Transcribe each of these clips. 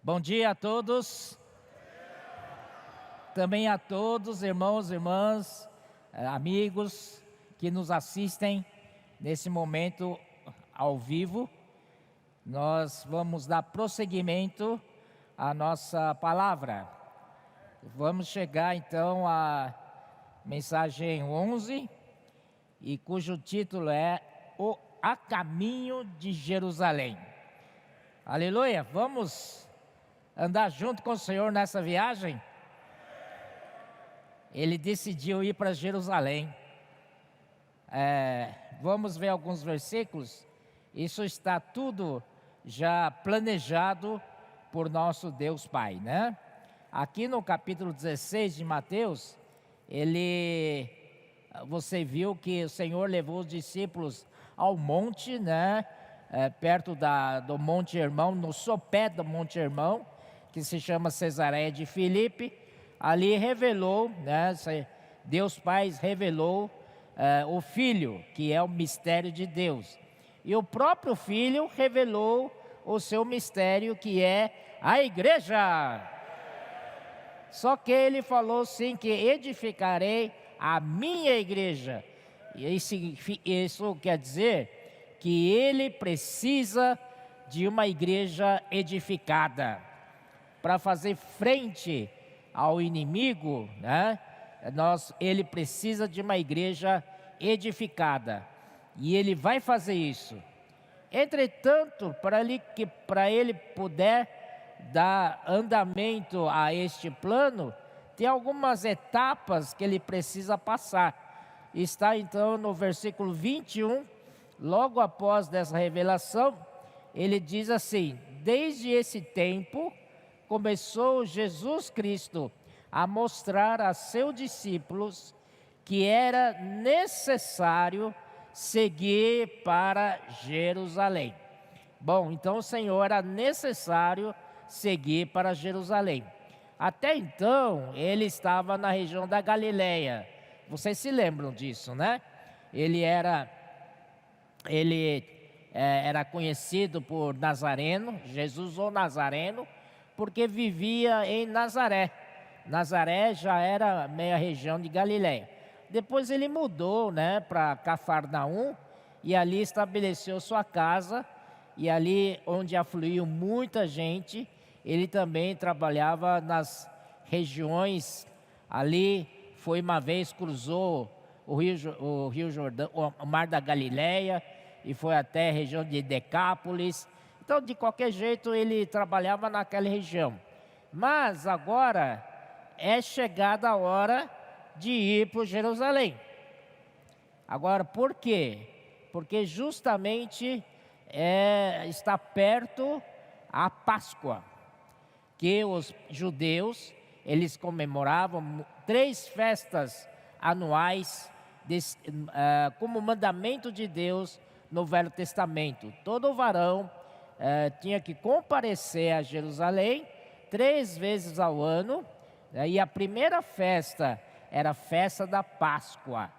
Bom dia a todos, também a todos, irmãos, irmãs, amigos que nos assistem nesse momento ao vivo. Nós vamos dar prosseguimento à nossa palavra. Vamos chegar então à mensagem 11, e cujo título é A Caminho de Jerusalém. Aleluia! Vamos andar junto com o Senhor nessa viagem? Ele decidiu ir para Jerusalém. Vamos ver alguns versículos. Isso está tudo já planejado por nosso Deus Pai, né? Aqui no capítulo 16 de Mateus, você viu que o Senhor levou os discípulos ao monte, né? Perto do Monte Hermão, no sopé do Monte Hermão, que se chama Cesareia de Filipe. Ali revelou, né? Deus Pai revelou o Filho, que é o mistério de Deus. E o próprio Filho revelou o seu mistério, que é a igreja. Só que ele falou sim que edificarei a minha igreja. E isso quer dizer que ele precisa de uma igreja edificada para fazer frente ao inimigo, né? Ele precisa de uma igreja edificada, e ele vai fazer isso. Entretanto, para ele puder dar andamento a este plano, tem algumas etapas que ele precisa passar. Está então no versículo 21, logo após dessa revelação, ele diz assim: desde esse tempo começou Jesus Cristo a mostrar a seus discípulos que era necessário seguir para Jerusalém. Bom, então o Senhor era necessário seguir para Jerusalém. Até então, ele estava na região da Galileia. Vocês se lembram disso, né? Ele era conhecido por Nazareno, Jesus o Nazareno, porque vivia em Nazaré. Nazaré já era meia região de Galileia. Depois ele mudou, né, para Cafarnaum, e ali estabeleceu sua casa, e ali onde afluiu muita gente, ele também trabalhava nas regiões. Ali foi uma vez, cruzou o Rio Jordão, o Mar da Galileia, e foi até a região de Decápolis. Então, de qualquer jeito, ele trabalhava naquela região. Mas agora é chegada a hora de ir para Jerusalém. Agora, por quê? Porque justamente está perto a Páscoa, que os judeus, eles comemoravam 3 festas anuais, como mandamento de Deus no Velho Testamento. Todo varão tinha que comparecer a Jerusalém 3 vezes ao ano, e a primeira festa era a festa da Páscoa.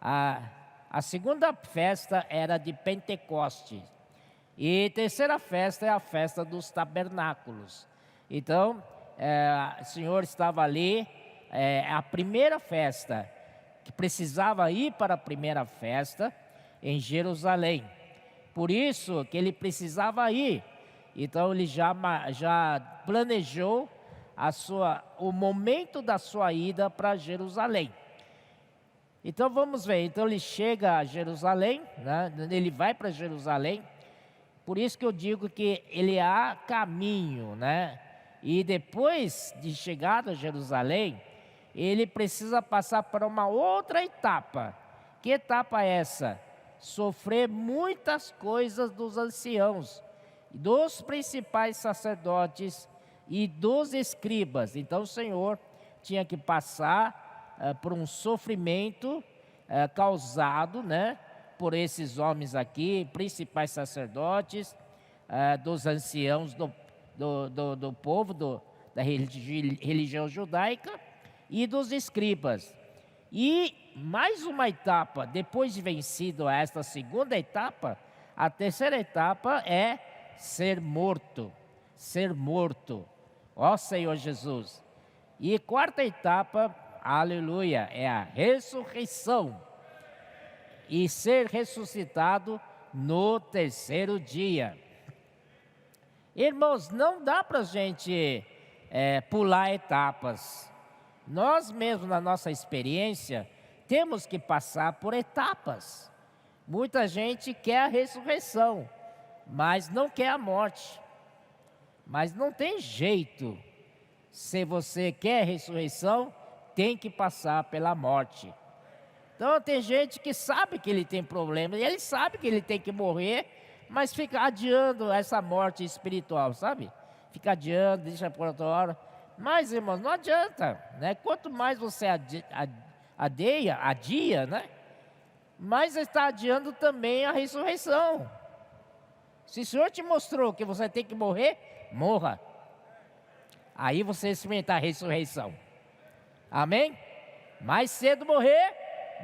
A segunda festa era de Pentecostes. E a terceira festa é a festa dos tabernáculos. Então, o Senhor estava ali, a primeira festa, que precisava ir para a primeira festa em Jerusalém. Por isso que ele precisava ir. Então ele já planejou o momento da sua ida para Jerusalém. Então vamos ver. Então ele chega a Jerusalém, né? Ele vai para Jerusalém. Por isso que eu digo que ele há caminho, né? E depois de chegar a Jerusalém, ele precisa passar por uma outra etapa. Que etapa é essa? Sofrer muitas coisas dos anciãos, dos principais sacerdotes e dos escribas. Então o Senhor tinha que passar por um sofrimento causado, né, por esses homens aqui, principais sacerdotes, dos anciãos do povo, da religião judaica, e dos escribas. E mais uma etapa, depois de vencido esta segunda etapa, a terceira etapa é ser morto. ser morto. Ó Senhor Jesus. E quarta etapa, aleluia, é a ressurreição. E ser ressuscitado no terceiro dia. Irmãos, não dá para a gente pular etapas. Nós mesmos, na nossa experiência, temos que passar por etapas. Muita gente quer a ressurreição, mas não quer a morte. Mas não tem jeito. Se você quer a ressurreição, tem que passar pela morte. Então tem gente que sabe que ele tem problema, e ele sabe que ele tem que morrer, mas fica adiando essa morte espiritual, sabe? Fica adiando, deixa por outra hora. Mas, irmãos, não adianta, né? Quanto mais você adia, né? Mais está adiando também a ressurreição. Se o Senhor te mostrou que você tem que morrer, morra. Aí você experimentar a ressurreição. Amém? Mais cedo morrer,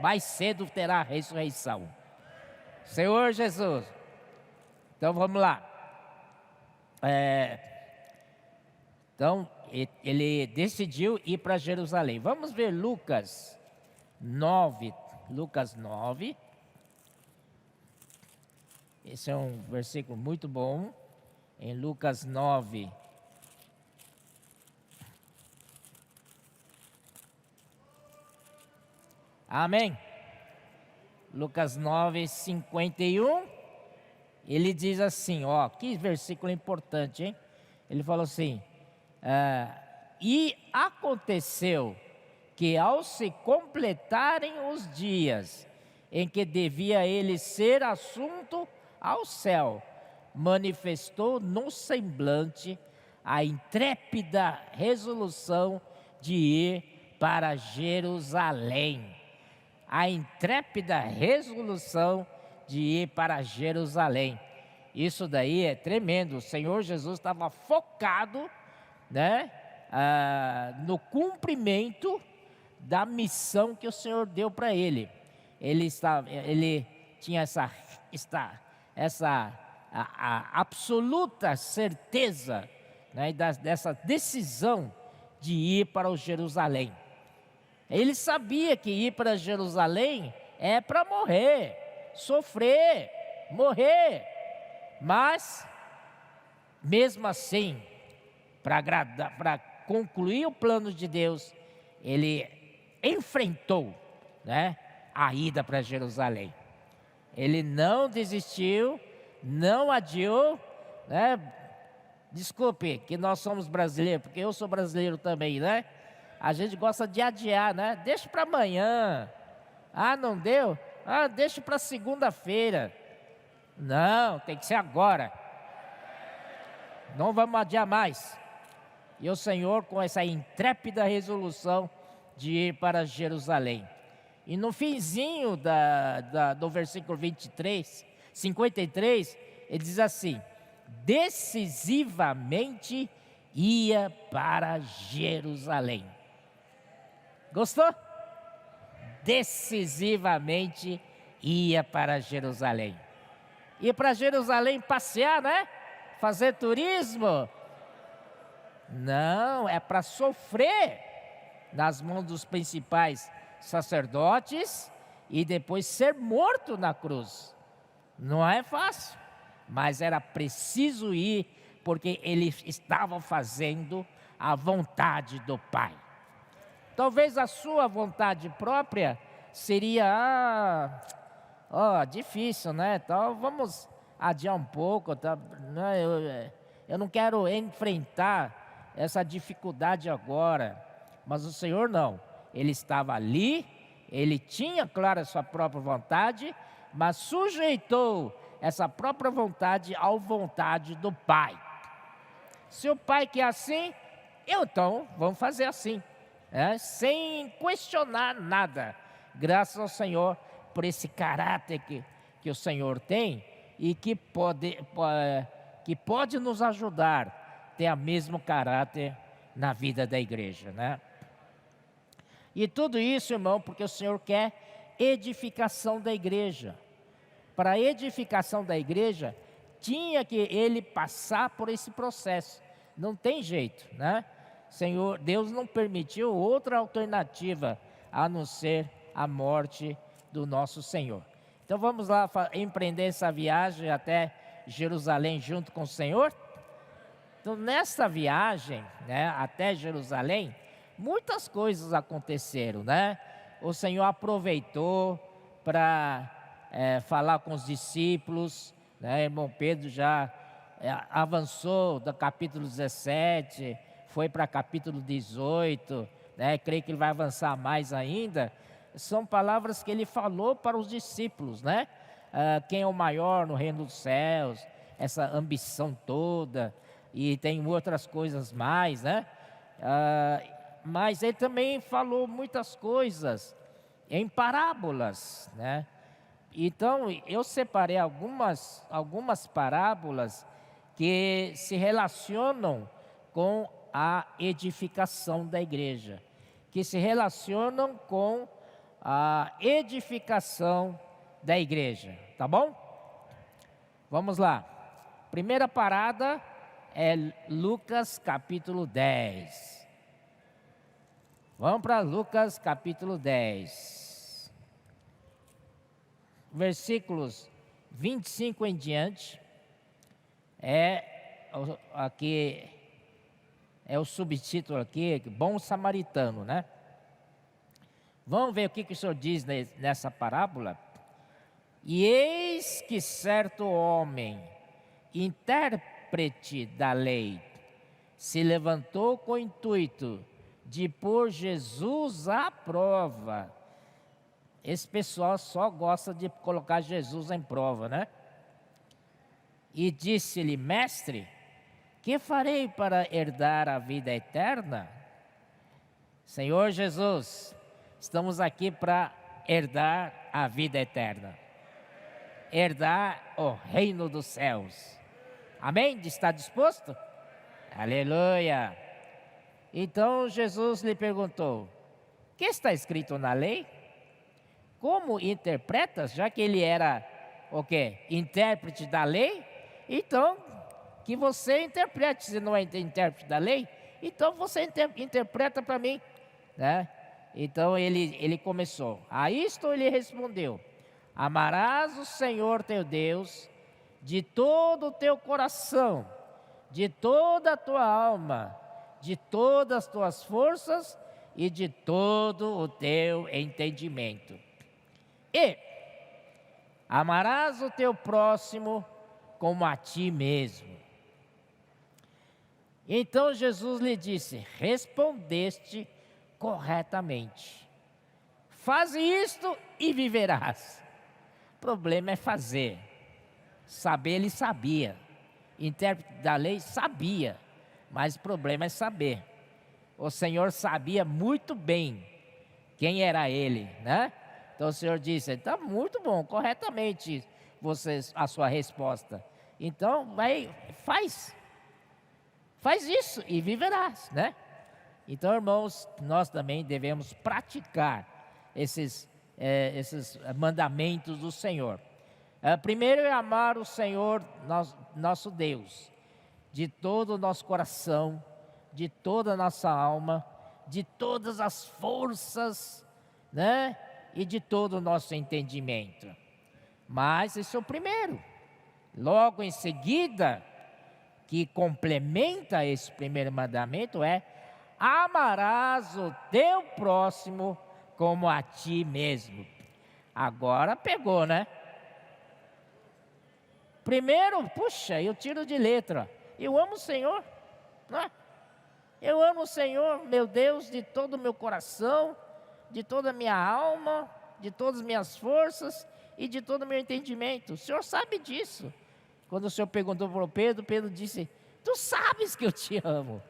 mais cedo terá a ressurreição. Senhor Jesus. Então vamos lá. Então ele decidiu ir para Jerusalém. Vamos ver Lucas 9. Lucas 9. Esse é um versículo muito bom. Em Lucas 9. Amém? Lucas 9, 51. Ele diz assim, ó, que versículo importante, hein? Ele falou assim, e aconteceu que ao se completarem os dias em que devia ele ser assunto ao céu, manifestou no semblante a intrépida resolução de ir para Jerusalém. A intrépida resolução de ir para Jerusalém. Isso daí é tremendo. O Senhor Jesus estava focado, né, no cumprimento da missão que o Senhor deu para ele. Ele tinha essa absoluta certeza, né, dessa decisão de ir para o Jerusalém. Ele sabia que ir para Jerusalém é para morrer, sofrer, morrer. Mas, mesmo assim, para concluir o plano de Deus, ele enfrentou, né, a ida para Jerusalém. Ele não desistiu, não adiou, né? Desculpe que nós somos brasileiros, porque eu sou brasileiro também, né? A gente gosta de adiar, né? Deixa para amanhã. Ah, não deu? Ah, deixa para segunda-feira. Não, tem que ser agora. Não vamos adiar mais. E o Senhor, com essa intrépida resolução de ir para Jerusalém. E no finzinho do versículo 53, ele diz assim, decisivamente ia para Jerusalém. Gostou? Decisivamente ia para Jerusalém. Ir para Jerusalém passear, né? Fazer turismo? Não, é para sofrer nas mãos dos principais sacerdotes e depois ser morto na cruz. Não é fácil, mas era preciso ir, porque ele estava fazendo a vontade do Pai. Talvez a sua vontade própria seria, difícil, né? Então vamos adiar um pouco, tá? Eu não quero enfrentar essa dificuldade agora. Mas o Senhor não. Ele estava ali, ele tinha, claro, a sua própria vontade, mas sujeitou essa própria vontade à vontade do Pai. Se o Pai quer assim, então vamos fazer assim, sem questionar nada. Graças ao Senhor por esse caráter que o Senhor tem e que pode nos ajudar a ter o mesmo caráter na vida da igreja, né? E tudo isso, irmão, porque o Senhor quer edificação da igreja. Para a edificação da igreja, tinha que ele passar por esse processo. Não tem jeito, né? Senhor, Deus não permitiu outra alternativa a não ser a morte do nosso Senhor. Então vamos lá empreender essa viagem até Jerusalém junto com o Senhor? Então nessa viagem, né, até Jerusalém, muitas coisas aconteceram, né? O Senhor aproveitou para falar com os discípulos, né? Irmão Pedro já avançou do capítulo 17, foi para capítulo 18, né? Creio que ele vai avançar mais ainda. São palavras que ele falou para os discípulos, né? Quem é o maior no reino dos céus, essa ambição toda, e tem outras coisas mais, né? Mas ele também falou muitas coisas em parábolas, né? Então, eu separei algumas parábolas que se relacionam com a edificação da igreja, que se relacionam com a edificação da igreja, tá bom? Vamos lá. Primeira parada é Lucas capítulo 10. Vamos para Lucas capítulo 10. Versículos 25 em diante. Aqui é o subtítulo aqui, Bom Samaritano, né? Vamos ver o que o Senhor diz nessa parábola. E eis que certo homem, intérprete da lei, se levantou com o intuito de pôr Jesus à prova. Esse pessoal só gosta de colocar Jesus em prova, né? E disse-lhe: mestre, que farei para herdar a vida eterna? Senhor Jesus, estamos aqui para herdar a vida eterna, herdar o reino dos céus. Amém? Está disposto? Aleluia! Então Jesus lhe perguntou: o que está escrito na lei? Como interpretas? Já que ele era o quê? Intérprete da lei? Então, que você interprete. Se não é intérprete da lei, então você interpreta para mim, né? Então ele começou. A isto ele respondeu: amarás o Senhor teu Deus de todo o teu coração, de toda a tua alma, de todas as tuas forças e de todo o teu entendimento. E amarás o teu próximo como a ti mesmo. Então Jesus lhe disse: respondeste corretamente. Faze isto e viverás. O problema é fazer. Saber ele sabia. Intérprete da lei sabia. Mas o problema é saber. O Senhor sabia muito bem quem era ele, né? Então o Senhor disse: está muito bom, corretamente a sua resposta. Então faz isso e viverás, né? Então, irmãos, nós também devemos praticar esses mandamentos do Senhor. Primeiro é amar o Senhor, nosso Deus, de todo o nosso coração, de toda a nossa alma, de todas as forças, né? E de todo o nosso entendimento. Mas esse é o primeiro. Logo em seguida, que complementa esse primeiro mandamento, é: amarás o teu próximo como a ti mesmo. Agora pegou, né? Primeiro, puxa, eu tiro de letra. Eu amo o Senhor, né? Eu amo o Senhor, meu Deus, de todo o meu coração, de toda a minha alma, de todas as minhas forças e de todo o meu entendimento. O Senhor sabe disso. Quando o Senhor perguntou para o Pedro, Pedro disse: tu sabes que eu te amo.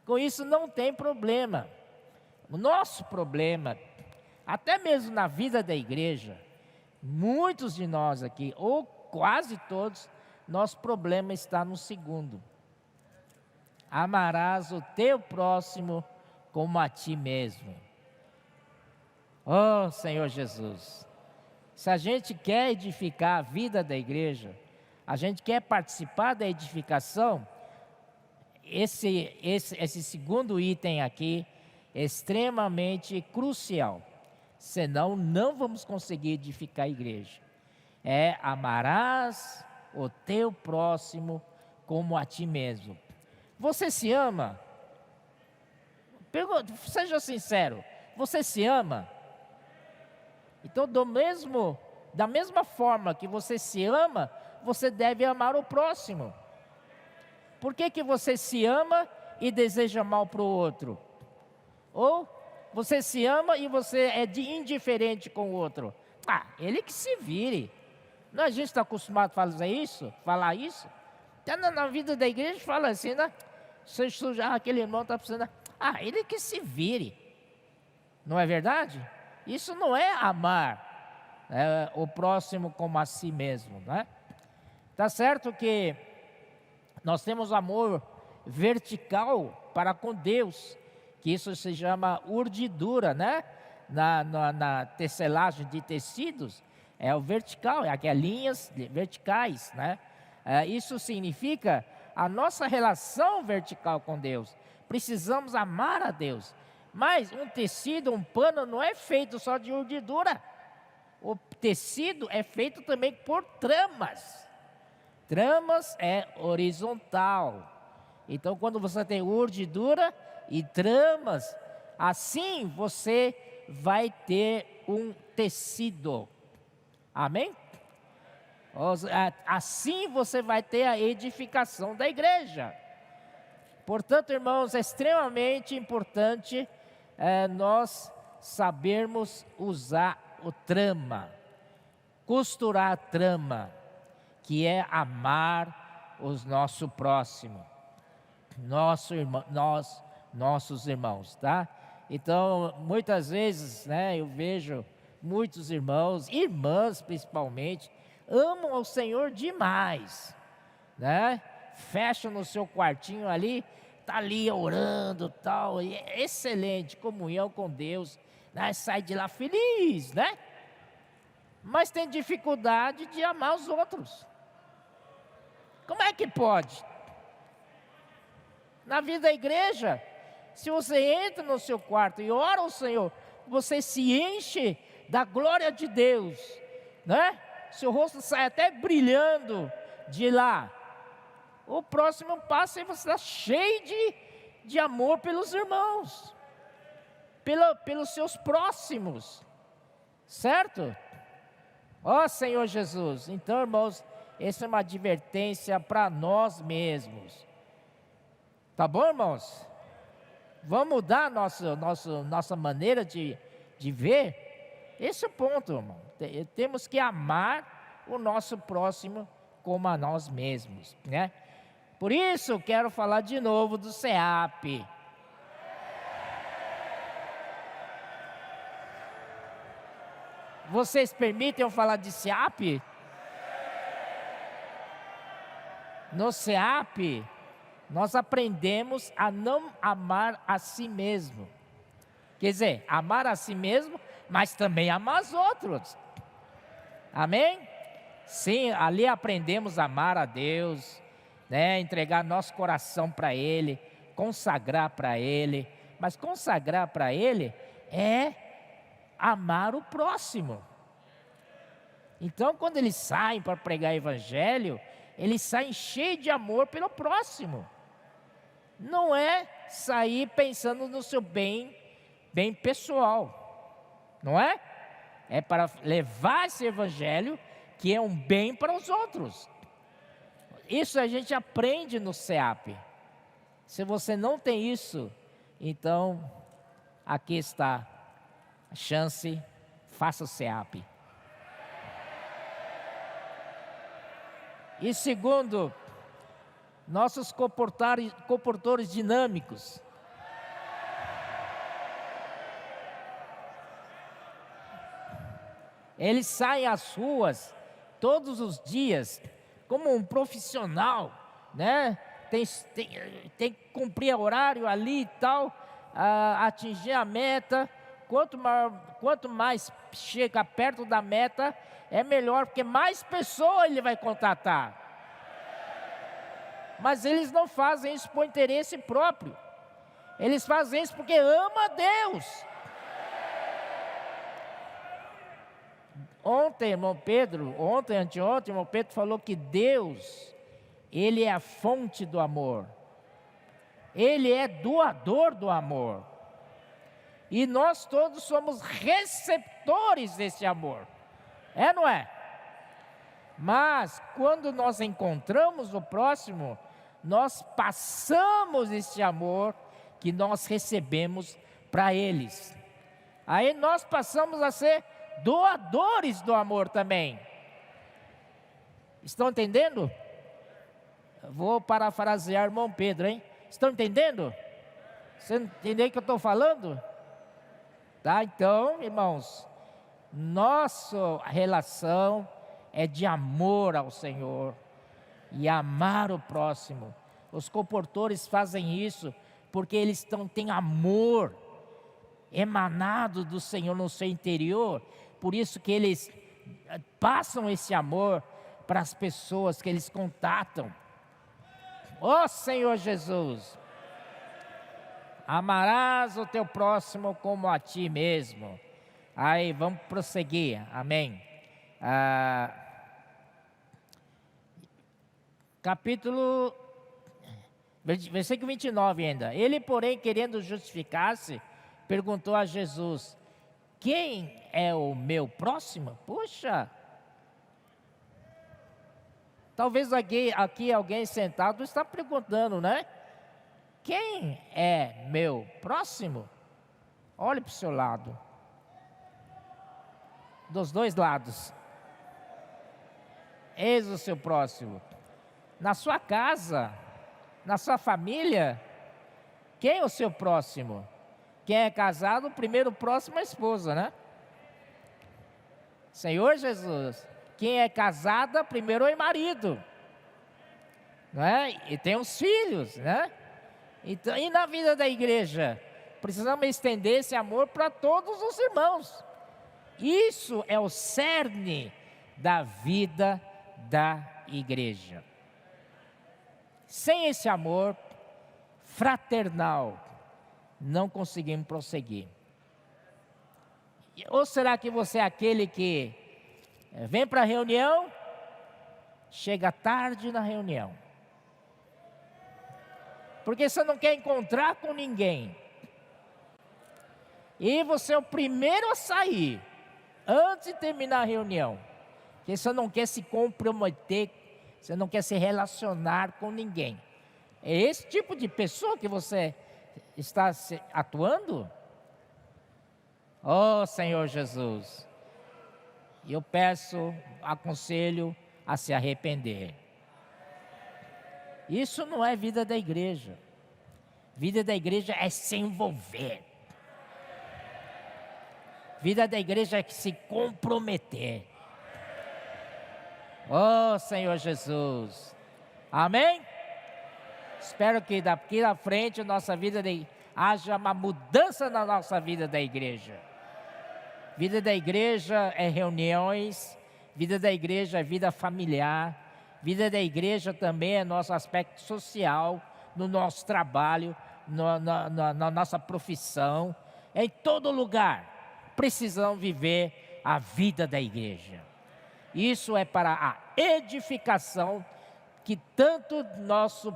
Com isso não tem problema. O nosso problema, até mesmo na vida da igreja, muitos de nós aqui, ou quase todos, nosso problema está no segundo: amarás o teu próximo como a ti mesmo. Oh, Senhor Jesus, se a gente quer edificar a vida da igreja, a gente quer participar da edificação, esse segundo item aqui é extremamente crucial. Senão, não vamos conseguir edificar a igreja. Amarás o teu próximo como a ti mesmo. Você se ama? Seja sincero, você se ama? Então, da mesma forma que você se ama, você deve amar o próximo. Por que você se ama e deseja mal para o outro? Ou você se ama e você é indiferente com o outro? Ele que se vire. Não, a gente está acostumado a falar isso. Até na vida da igreja fala assim, né? Se sujar, aquele irmão está precisando. Ele que se vire. Não é verdade? Isso não é amar o próximo como a si mesmo, né? Tá certo que nós temos amor vertical para com Deus, que isso se chama urdidura, né? Na tecelagem de tecidos, é o vertical, é linhas verticais, né? Isso significa a nossa relação vertical com Deus. Precisamos amar a Deus. Mas um tecido, um pano, não é feito só de urdidura. O tecido é feito também por tramas. Tramas é horizontal. Então, quando você tem urdidura e tramas, assim você vai ter um tecido. Amém? Assim você vai ter a edificação da igreja. Portanto, irmãos, é extremamente importante nós sabermos usar o trama, costurar a trama, que é amar os nosso próximo, nossos irmãos, tá? Então, muitas vezes, né, eu vejo muitos irmãos, irmãs principalmente, amam ao Senhor demais, né? Fecham no seu quartinho ali, tá ali orando, tal, e é excelente comunhão com Deus, né? Sai de lá feliz, né? Mas tem dificuldade de amar os outros. Como é que pode? Na vida da igreja, se você entra no seu quarto e ora ao Senhor, você se enche da glória de Deus, né? Seu rosto sai até brilhando de lá. O próximo passo é você estar cheio de amor pelos irmãos, pelos seus próximos, certo? Ó Senhor Jesus. Então, irmãos, essa é uma advertência para nós mesmos. Tá bom, irmãos? Vamos mudar nossa maneira de ver? Esse é o ponto, irmão. Temos que amar o nosso próximo como a nós mesmos, né? Por isso, quero falar de novo do SEAP. Vocês permitem eu falar de SEAP? No SEAP, nós aprendemos a não amar a si mesmo. Quer dizer, amar a si mesmo, mas também amar os outros. Amém? Sim, ali aprendemos a amar a Deus, né? Entregar nosso coração para Ele, consagrar para Ele. Mas consagrar para Ele é amar o próximo. Então, quando eles saem para pregar o evangelho, eles saem cheios de amor pelo próximo. Não é sair pensando no seu bem pessoal, não é? É para levar esse evangelho que é um bem para os outros. Isso a gente aprende no SEAP. Se você não tem isso, então aqui está a chance, faça o SEAP. E segundo, nossos comportadores dinâmicos. Eles saem às ruas todos os dias como um profissional, né? Tem que cumprir horário ali e tal, atingir a meta. Quanto mais chega perto da meta, é melhor, porque mais pessoas ele vai contratar. Mas eles não fazem isso por interesse próprio. Eles fazem isso porque amam a Deus. Anteontem, irmão Pedro falou que Deus, Ele é a fonte do amor. Ele é doador do amor. E nós todos somos receptores desse amor. É, não é? Mas quando nós encontramos o próximo, nós passamos esse amor que nós recebemos para eles. Aí nós passamos a ser doadores do amor também. Estão entendendo? Vou parafrasear irmão Pedro, hein? Estão entendendo? Você entendeu o que eu estou falando? Tá, então, irmãos, nossa relação é de amor ao Senhor e amar o próximo. Os comportores fazem isso porque eles têm amor emanado do Senhor no seu interior. Por isso que eles passam esse amor para as pessoas que eles contatam. Ó Senhor Jesus, amarás o teu próximo como a ti mesmo. Aí, vamos prosseguir, amém. Versículo 29 ainda. Ele, porém, querendo justificar-se, perguntou a Jesus: quem é o meu próximo? Puxa! Talvez aqui alguém sentado está perguntando, né? Quem é meu próximo? Olhe para o seu lado. Dos dois lados. Eis o seu próximo. Na sua casa, na sua família, quem é o seu próximo? Quem é casado, o primeiro próximo é a esposa, né? Senhor Jesus, quem é casada, primeiro é o marido, né? E tem os filhos, né? Então, e na vida da igreja, precisamos estender esse amor para todos os irmãos. Isso é o cerne da vida da igreja. Sem esse amor fraternal, não conseguimos prosseguir. Ou será que você é aquele que vem para a reunião, chega tarde na reunião? Porque você não quer encontrar com ninguém. E você é o primeiro a sair, antes de terminar a reunião. Porque você não quer se comprometer, você não quer se relacionar com ninguém. É esse tipo de pessoa que você está atuando? Oh Senhor Jesus, eu aconselho a se arrepender. Isso não é vida da igreja. Vida da igreja é se envolver. Vida da igreja é se comprometer. Oh Senhor Jesus, amém? Espero que daqui à frente haja uma mudança na nossa vida da igreja. Vida da igreja é reuniões, vida da igreja é vida familiar, vida da igreja também é nosso aspecto social, no nosso trabalho, na nossa profissão, em todo lugar. Precisamos viver a vida da igreja. Isso é para a edificação que tanto nosso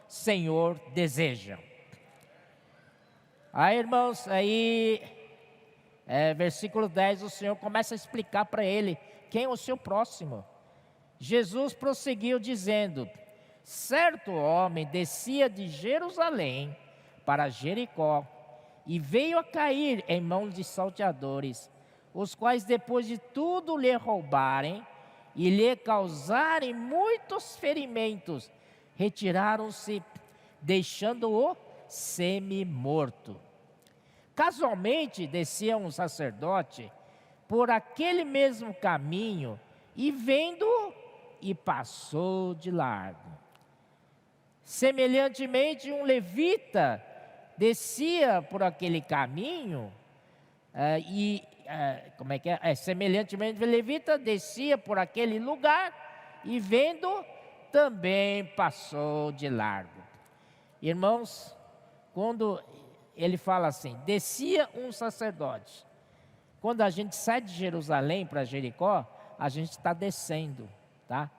Senhor deseja. Aí, irmãos, versículo 10, o Senhor começa a explicar para ele quem é o seu próximo. Jesus prosseguiu dizendo: certo homem descia de Jerusalém para Jericó e veio a cair em mãos de salteadores, os quais depois de tudo lhe roubarem e lhe causarem muitos ferimentos, retiraram-se, deixando-o semi-morto. Casualmente descia um sacerdote por aquele mesmo caminho e vendo-o, e passou de largo. Semelhantemente, um levita descia por aquele caminho semelhantemente, o levita descia por aquele lugar e vendo, também passou de largo. Irmãos, quando ele fala assim, descia um sacerdote. Quando a gente sai de Jerusalém para Jericó, a gente está descendo, tá?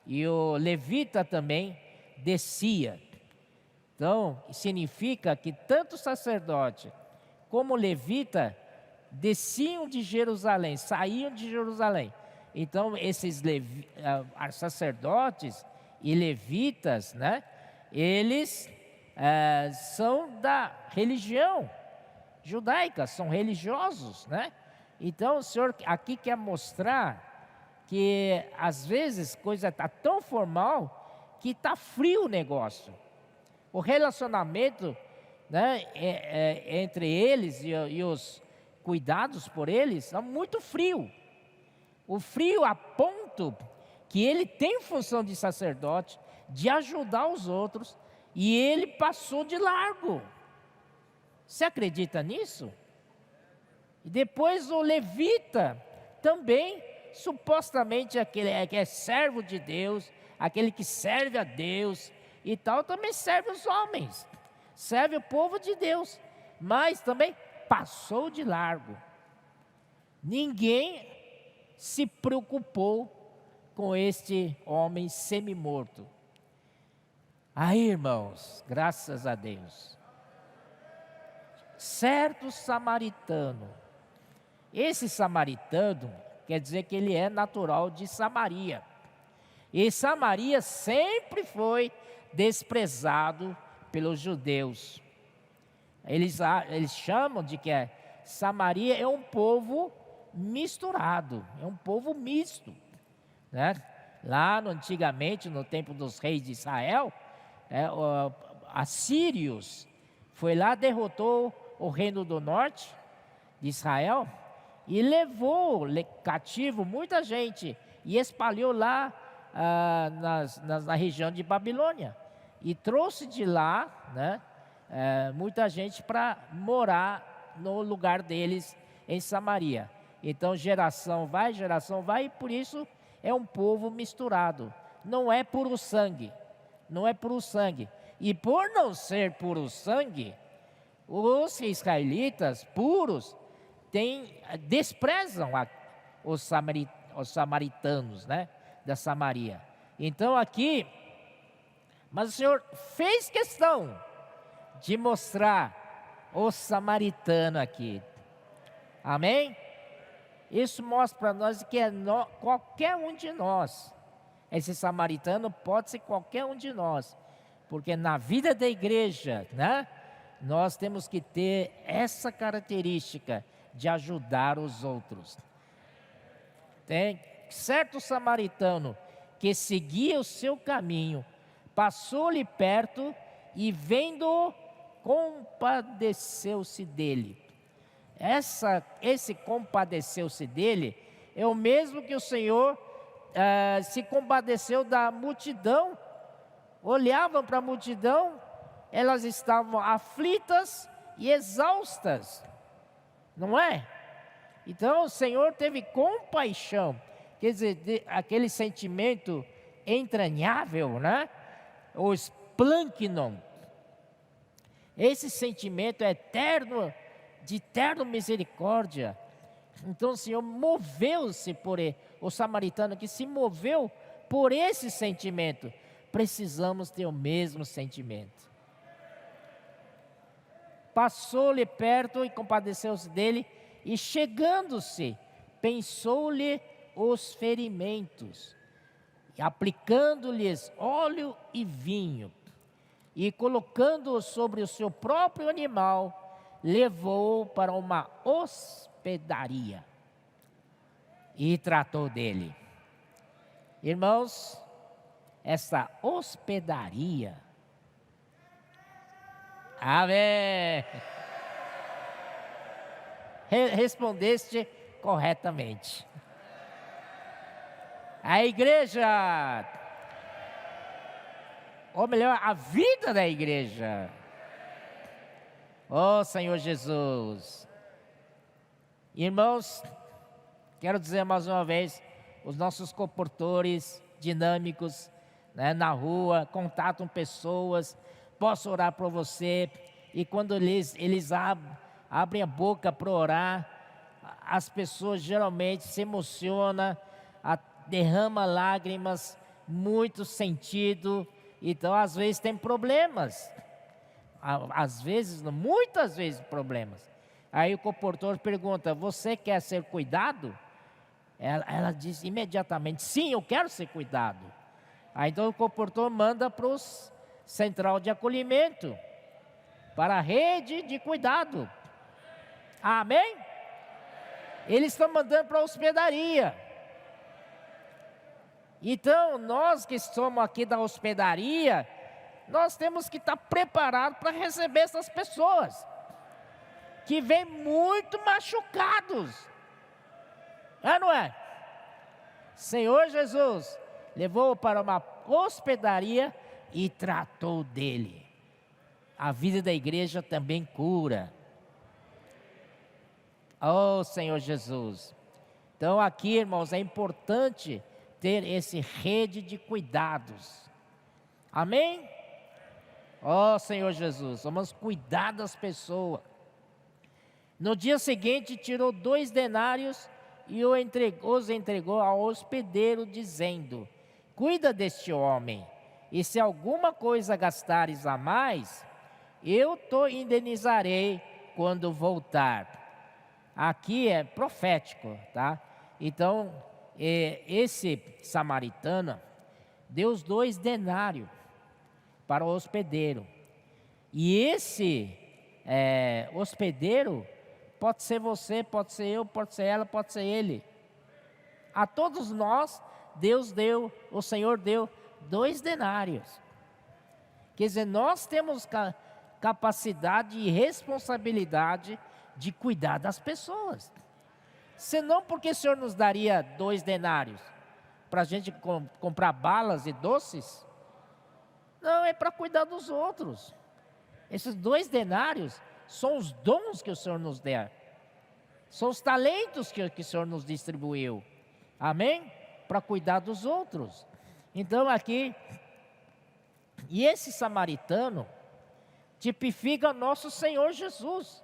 E o levita também descia. Então, significa que tanto o sacerdote como o levita desciam de Jerusalém, saíam de Jerusalém. Então, esses sacerdotes e levitas, né? Eles são da religião judaica, são religiosos, né? Então, o Senhor aqui quer mostrar que às vezes coisa está tão formal que está frio o negócio. O relacionamento, né, entre eles e os cuidados por eles é muito frio. O frio a ponto que ele tem função de sacerdote, de ajudar os outros, e ele passou de largo. Você acredita nisso? E depois o levita também, supostamente aquele que é servo de Deus, aquele que serve a Deus e tal, também serve os homens, serve o povo de Deus, mas também passou de largo. Ninguém se preocupou com este homem semi-morto. Aí, irmãos, graças a Deus, certo samaritano. Esse samaritano quer dizer que ele é natural de Samaria. E Samaria sempre foi desprezado pelos judeus. Eles chamam de que Samaria é um povo misturado, é um povo misto, né? Lá antigamente, no tempo dos reis de Israel, assírios foi lá, derrotou o reino do norte de Israel e levou cativo muita gente e espalhou lá na região de Babilônia e trouxe de lá, né, muita gente para morar no lugar deles em Samaria. Então geração vai, e por isso é um povo misturado. Não é puro sangue, não é puro sangue. E por não ser puro sangue, os israelitas puros desprezam os samaritanos, né, da Samaria. Então aqui, mas o Senhor fez questão de mostrar o samaritano aqui. Amém? Isso mostra para nós que qualquer um de nós. Esse samaritano pode ser qualquer um de nós. Porque na vida da igreja, né, nós temos que ter essa característica de ajudar os outros. Tem certo samaritano que seguia o seu caminho, passou-lhe perto e vendo-o, compadeceu-se dele. Esse compadeceu-se dele é o mesmo que o Senhor se compadeceu da multidão. Olhavam para a multidão, elas estavam aflitas e exaustas, não é? Então o Senhor teve compaixão, quer dizer, aquele sentimento entranhável, né? O esplâncnon. Esse sentimento eterno, de eterna misericórdia. Então o Senhor moveu-se por ele, o samaritano que se moveu por esse sentimento. Precisamos ter o mesmo sentimento. Passou-lhe perto e compadeceu-se dele, e chegando-se, pensou-lhe os ferimentos, e aplicando-lhes óleo e vinho, e colocando-o sobre o seu próprio animal, levou-o para uma hospedaria e tratou dele. Irmãos, essa hospedaria, amém, respondeste corretamente. A igreja, ou melhor, a vida da igreja. Oh, Senhor Jesus. Irmãos, quero dizer mais uma vez, os nossos comportores dinâmicos né, na rua, contatam pessoas, posso orar por você. E quando eles abrem a boca para orar, as pessoas geralmente se emocionam, derrama lágrimas, muito sentido. Então, às vezes tem problemas, às vezes, muitas vezes problemas. Aí o comportor pergunta: você quer ser cuidado? Ela diz imediatamente: sim, eu quero ser cuidado. Aí então o comportor manda para o central de acolhimento, para a rede de cuidado. Amém? Eles estão mandando para a hospedaria. Então, nós que somos aqui da hospedaria, nós temos que estar preparados para receber essas pessoas que vêm muito machucados. É, não é? Senhor Jesus levou-o para uma hospedaria e tratou dele. A vida da igreja também cura. Oh, Senhor Jesus. Então aqui, irmãos, é importante ter esse rede de cuidados. Amém? Oh, Senhor Jesus, vamos cuidar das pessoas. No dia seguinte, tirou 2 denários e os entregou ao hospedeiro, dizendo: cuida deste homem, e se alguma coisa gastares a mais, eu te indenizarei quando voltar. Aqui é profético, tá? Então, esse samaritano deu os 2 denários para o hospedeiro. E esse hospedeiro pode ser você, pode ser eu, pode ser ela, pode ser ele. A todos nós, Deus deu, o Senhor deu 2 denários. Quer dizer, nós temos capacidade e responsabilidade de cuidar das pessoas. Senão, por que o Senhor nos daria 2 denários? Para a gente comprar balas e doces? Não, é para cuidar dos outros. Esses 2 denários são os dons que o Senhor nos der. São os talentos que o Senhor nos distribuiu. Amém? Para cuidar dos outros. Então aqui, e esse samaritano tipifica nosso Senhor Jesus.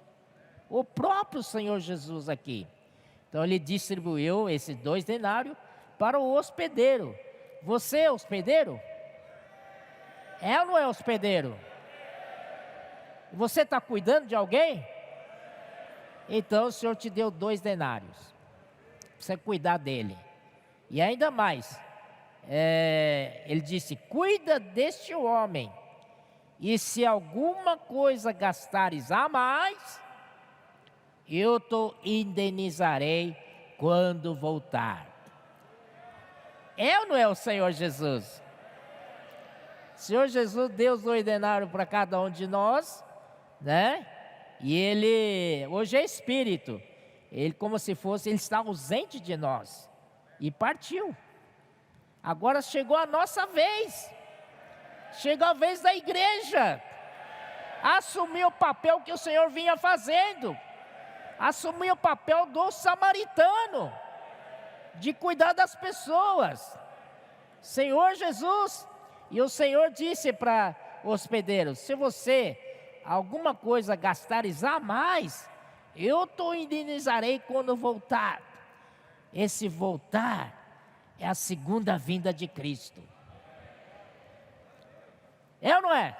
O próprio Senhor Jesus aqui. Então ele distribuiu esses 2 denários para o hospedeiro. Você é hospedeiro? É ou não é hospedeiro? Você está cuidando de alguém? Então o Senhor te deu 2 denários. Para você cuidar dele. E ainda mais, ele disse: cuida deste homem. E se alguma coisa gastares a mais, eu te indenizarei quando voltar. É ou não é o Senhor Jesus? O Senhor Jesus deu os 2 denários para cada um de nós, né? E ele, hoje é espírito. Ele, como se fosse, ele está ausente de nós. E partiu. Agora chegou a nossa vez. Chegou a vez da igreja assumir o papel que o Senhor vinha fazendo. Assumir o papel do samaritano, de cuidar das pessoas. Senhor Jesus, e o Senhor disse para o hospedeiro: se você alguma coisa gastares a mais, eu te indenizarei quando voltar. Esse voltar é a segunda vinda de Cristo. É ou não é?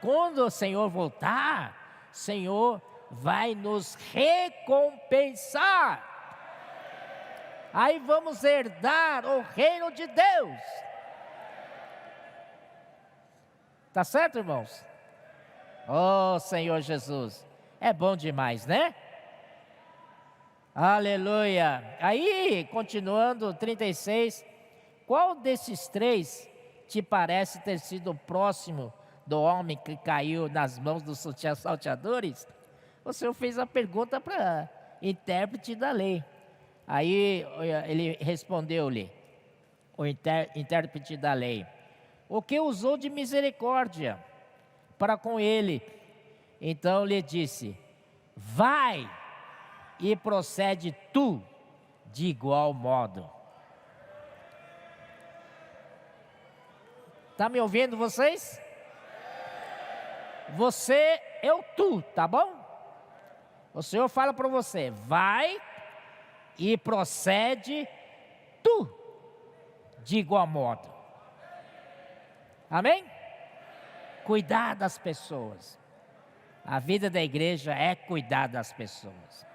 Quando o Senhor voltar, o Senhor vai nos recompensar. Aí vamos herdar o reino de Deus. Tá certo, irmãos? Oh, Senhor Jesus, é bom demais, né? Aleluia. Aí, continuando, 36. Qual desses 3 te parece ter sido o próximo do homem que caiu nas mãos dos salteadores? O Senhor fez a pergunta para intérprete da lei. Aí ele respondeu-lhe, o intérprete da lei: o que usou de misericórdia para com ele? Então lhe disse: vai e procede tu de igual modo. Está me ouvindo vocês? Você é o tu, tá bom? O Senhor fala para você, vai e procede tu, de igual modo. Amém? Cuidar das pessoas. A vida da igreja é cuidar das pessoas.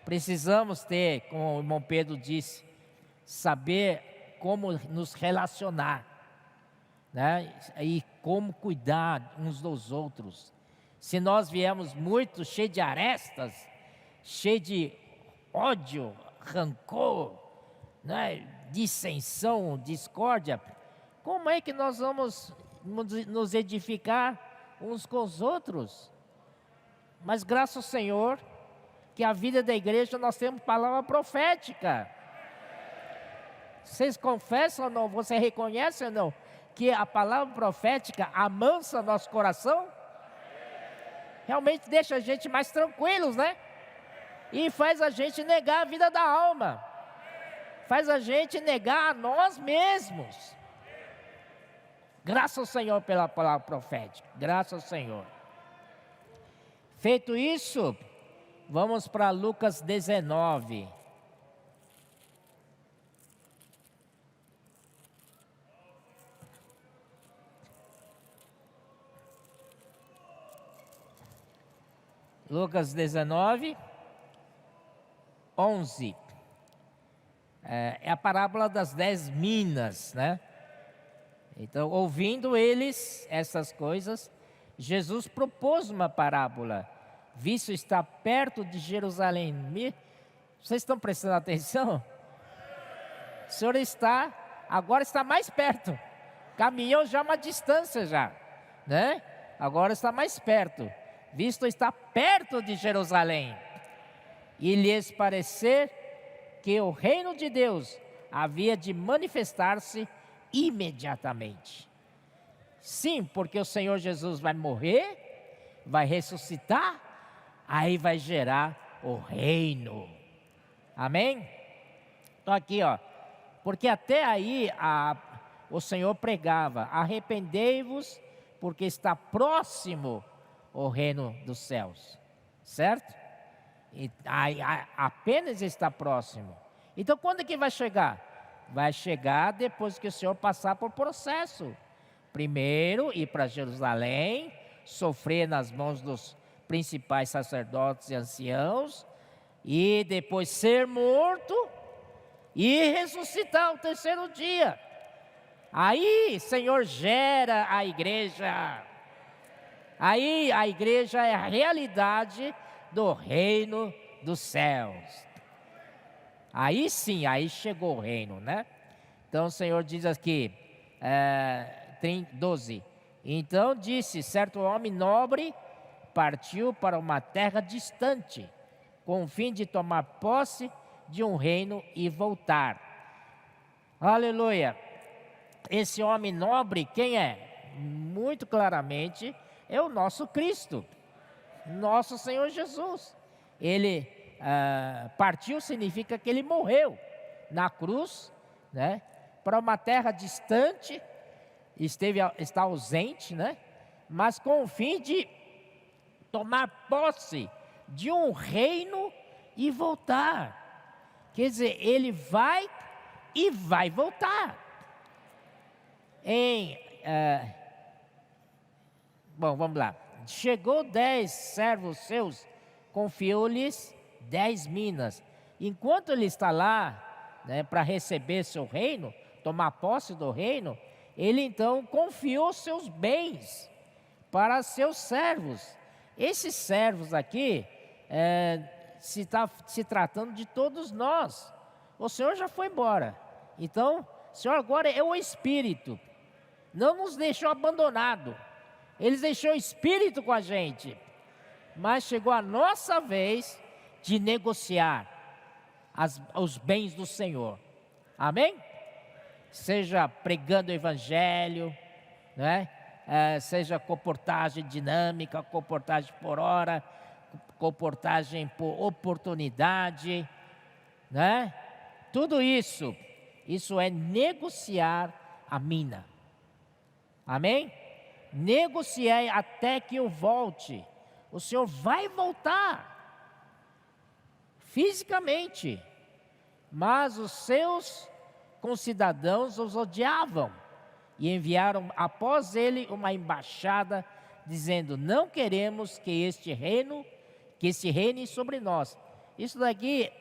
Precisamos ter, como o irmão Pedro disse, saber como nos relacionar, né? E como cuidar uns dos outros. Se nós viemos muito cheio de arestas, cheio de ódio, rancor, né? Dissensão, discórdia, como é que nós vamos nos edificar uns com os outros? Mas graças ao Senhor, que a vida da igreja nós temos palavra profética. Vocês confessam ou não? Você reconhece ou não? Que a palavra profética amansa nosso coração? Realmente deixa a gente mais tranquilos, né? E faz a gente negar a vida da alma. Faz a gente negar a nós mesmos. Graças ao Senhor pela palavra profética. Graças ao Senhor. Feito isso, vamos para Lucas 19. Lucas 19, 11. É a parábola das 10 minas, né? Então, ouvindo eles essas coisas, Jesus propôs uma parábola. Visto está perto de Jerusalém. Vocês estão prestando atenção? O Senhor agora está mais perto. Caminhou já uma distância já, né? Agora está mais perto. Visto está perto de Jerusalém. E lhes parecer que o reino de Deus havia de manifestar-se imediatamente. Sim, porque o Senhor Jesus vai morrer, vai ressuscitar, aí vai gerar o reino. Amém? Então aqui, ó, porque até aí o Senhor pregava, arrependei-vos, porque está próximo o reino dos céus, certo? E apenas está próximo. Então quando é que vai chegar? Vai chegar depois que o Senhor passar por processo. Primeiro ir para Jerusalém, sofrer nas mãos dos principais sacerdotes e anciãos, e depois ser morto e ressuscitar ao terceiro dia. Aí, Senhor, gera a igreja. Aí a igreja é a realidade do reino dos céus. Aí sim, aí chegou o reino, né? Então o Senhor diz aqui, 12. Então disse, certo homem nobre partiu para uma terra distante, com o fim de tomar posse de um reino e voltar. Aleluia! Esse homem nobre, quem é? Muito claramente, é o nosso Cristo, nosso Senhor Jesus. Ele partiu significa que ele morreu na cruz, né? Para uma terra distante, está ausente, né? Mas com o fim de tomar posse de um reino e voltar. Quer dizer, ele vai e vai voltar. Bom, vamos lá. Chegou 10 servos seus, confiou-lhes 10 minas. Enquanto ele está lá, né, para receber seu reino, tomar posse do reino, ele então confiou seus bens para seus servos. Esses servos aqui, se tratando de todos nós. O Senhor já foi embora. Então, o Senhor agora é o Espírito. Não nos deixou abandonado. Ele deixou o Espírito com a gente. Mas chegou a nossa vez de negociar os bens do Senhor. Amém? Seja pregando o Evangelho, né? Seja comportagem dinâmica, comportagem por hora, comportagem por oportunidade, né? Tudo isso é negociar a mina. Amém? Negociei até que eu volte. O Senhor vai voltar fisicamente, mas os seus concidadãos os odiavam e enviaram após ele uma embaixada dizendo: não queremos que este reine sobre nós. Isso daqui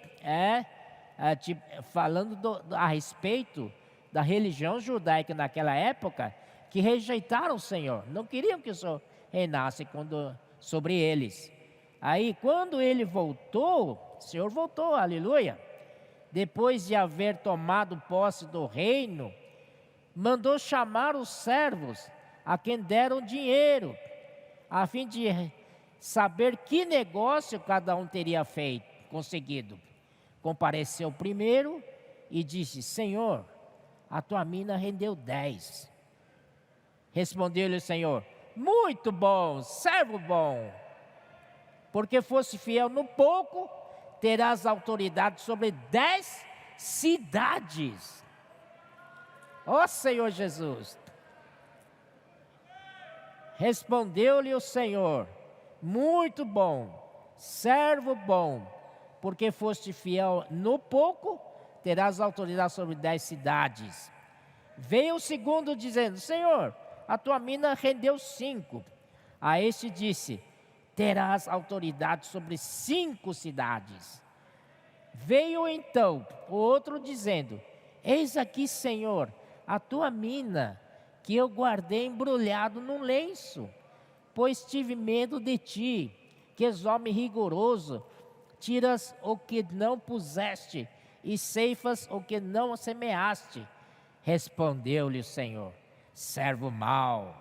falando a respeito da religião judaica naquela época, que rejeitaram o Senhor, não queriam que o Senhor reinasse sobre eles. Aí quando ele voltou, o Senhor voltou, aleluia, depois de haver tomado posse do reino, mandou chamar os servos a quem deram dinheiro, a fim de saber que negócio cada um teria conseguido. Compareceu primeiro e disse: Senhor, a tua mina rendeu 10. Respondeu-lhe o Senhor: muito bom, servo bom, porque foste fiel no pouco, terás autoridade sobre 10 cidades. Ó Senhor Jesus. Respondeu-lhe o Senhor: muito bom, servo bom, porque foste fiel no pouco, terás autoridade sobre 10 cidades. Veio o segundo dizendo: Senhor, a tua mina rendeu 5. A este disse: terás autoridade sobre 5 cidades. Veio então o outro dizendo: eis aqui, Senhor, a tua mina, que eu guardei embrulhado num lenço, pois tive medo de ti, que és homem rigoroso, tiras o que não puseste e ceifas o que não semeaste. Respondeu-lhe o Senhor: servo mau,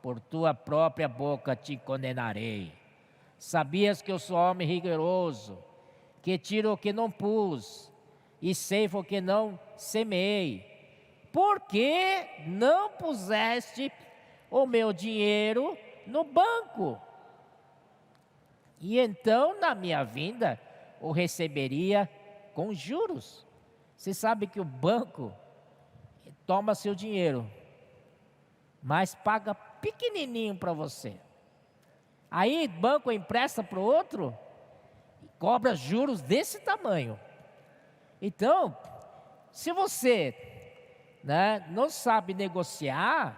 por tua própria boca te condenarei. Sabias que eu sou homem rigoroso, que tiro o que não pus e ceifo o que não semeei? Por que não puseste o meu dinheiro no banco? E então, na minha vinda, o receberia com juros. Você sabe que o banco toma seu dinheiro, mas paga pequenininho para você. Aí o banco empresta para o outro e cobra juros desse tamanho. Então, se você não sabe negociar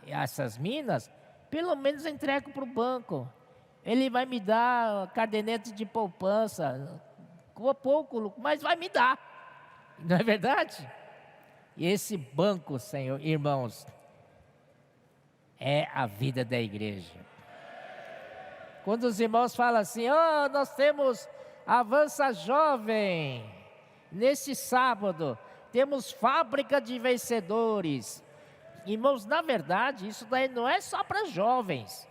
essas minas, pelo menos entrega para o banco. Ele vai me dar caderneta de poupança, com pouco, mas vai me dar. Não é verdade? E esse banco, Senhor, irmãos, é a vida da igreja. Quando os irmãos falam assim: nós temos Avança Jovem, neste sábado, temos Fábrica de Vencedores. Irmãos, na verdade, isso daí não é só para jovens.